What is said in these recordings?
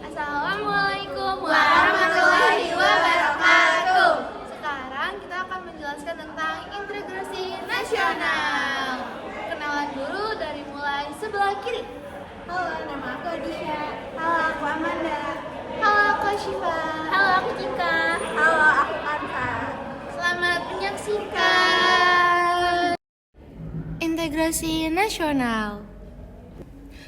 Assalamualaikum warahmatullahi wabarakatuh. Sekarang kita akan menjelaskan tentang integrasi nasional. Kenalan dulu dari mulai sebelah kiri. Halo, nama aku Adisha. Halo, aku Amanda. Halo, aku Syifa. Halo, aku Cika. Halo, aku Kansa. Selamat menyaksikan. Integrasi nasional.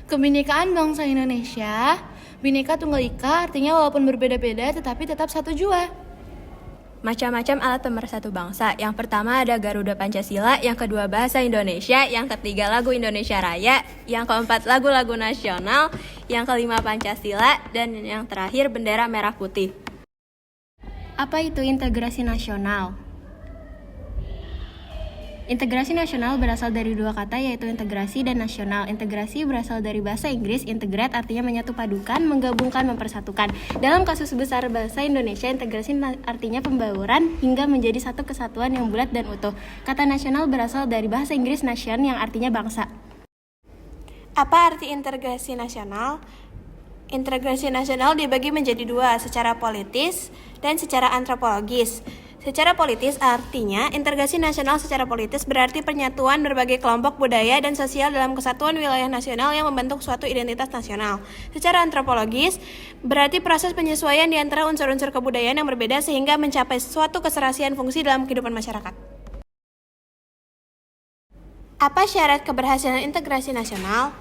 Kebinekaan bangsa Indonesia, Bhinneka Tunggal Ika artinya walaupun berbeda-beda tetapi tetap satu jua. Macam-macam alat pemersatu bangsa. Yang pertama ada Garuda Pancasila, yang kedua bahasa Indonesia, yang ketiga lagu Indonesia Raya, yang keempat lagu-lagu nasional, yang kelima Pancasila, dan yang terakhir bendera merah putih. Apa itu integrasi nasional? Integrasi nasional berasal dari dua kata yaitu integrasi dan nasional. Integrasi berasal dari bahasa Inggris, integrate artinya menyatu padukan, menggabungkan, mempersatukan. Dalam kasus besar bahasa Indonesia, integrasi artinya pembauran hingga menjadi satu kesatuan yang bulat dan utuh. Kata nasional berasal dari bahasa Inggris nation yang artinya bangsa. Apa arti integrasi nasional? Integrasi nasional dibagi menjadi dua, secara politis dan secara antropologis. Secara politis artinya, integrasi nasional secara politis berarti penyatuan berbagai kelompok budaya dan sosial dalam kesatuan wilayah nasional yang membentuk suatu identitas nasional. Secara antropologis, berarti proses penyesuaian di antara unsur-unsur kebudayaan yang berbeda sehingga mencapai suatu keserasian fungsi dalam kehidupan masyarakat. Apa syarat keberhasilan integrasi nasional?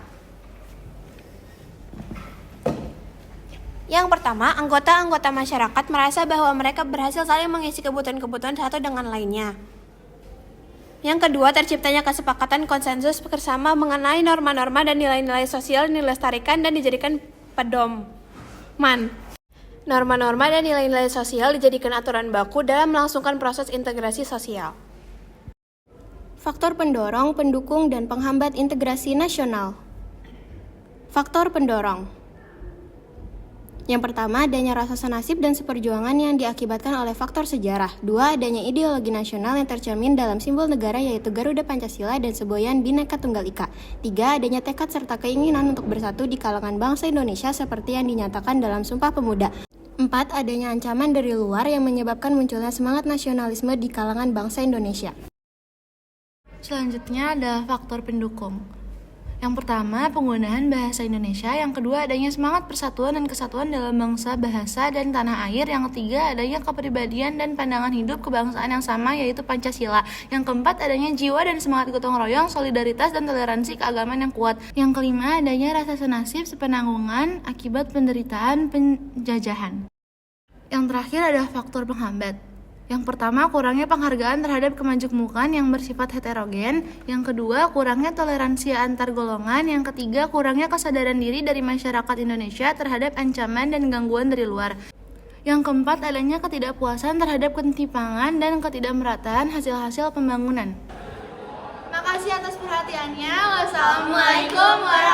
Yang pertama, anggota-anggota masyarakat merasa bahwa mereka berhasil saling mengisi kebutuhan-kebutuhan satu dengan lainnya. Yang kedua, terciptanya kesepakatan konsensus bersama mengenai norma-norma dan nilai-nilai sosial yang dilestarikan dan dijadikan pedoman. Norma-norma dan nilai-nilai sosial dijadikan aturan baku dalam melangsungkan proses integrasi sosial. Faktor pendorong, pendukung, dan penghambat integrasi nasional. Faktor pendorong. Yang pertama, adanya rasa senasib dan seperjuangan yang diakibatkan oleh faktor sejarah. Dua, adanya ideologi nasional yang tercermin dalam simbol negara yaitu Garuda Pancasila dan semboyan Bhinneka Tunggal Ika. Tiga, adanya tekad serta keinginan untuk bersatu di kalangan bangsa Indonesia seperti yang dinyatakan dalam Sumpah Pemuda. Empat, adanya ancaman dari luar yang menyebabkan munculnya semangat nasionalisme di kalangan bangsa Indonesia. Selanjutnya adalah faktor pendukung. Yang pertama, penggunaan bahasa Indonesia. Yang kedua, adanya semangat persatuan dan kesatuan dalam bangsa, bahasa, dan tanah air. Yang ketiga, adanya kepribadian dan pandangan hidup kebangsaan yang sama, yaitu Pancasila. Yang keempat, adanya jiwa dan semangat gotong royong, solidaritas, dan toleransi keagamaan yang kuat. Yang kelima, adanya rasa senasib sepenanggungan akibat penderitaan penjajahan. Yang terakhir adalah faktor penghambat. Yang pertama, kurangnya penghargaan terhadap kemajumukan yang bersifat heterogen. Yang kedua, kurangnya toleransi antar golongan. Yang ketiga, kurangnya kesadaran diri dari masyarakat Indonesia terhadap ancaman dan gangguan dari luar. Yang keempat, adanya ketidakpuasan terhadap ketimpangan dan ketidakmerataan hasil-hasil pembangunan. Makasih atas perhatiannya. Wassalamualaikum warahmatullahi wabarakatuh.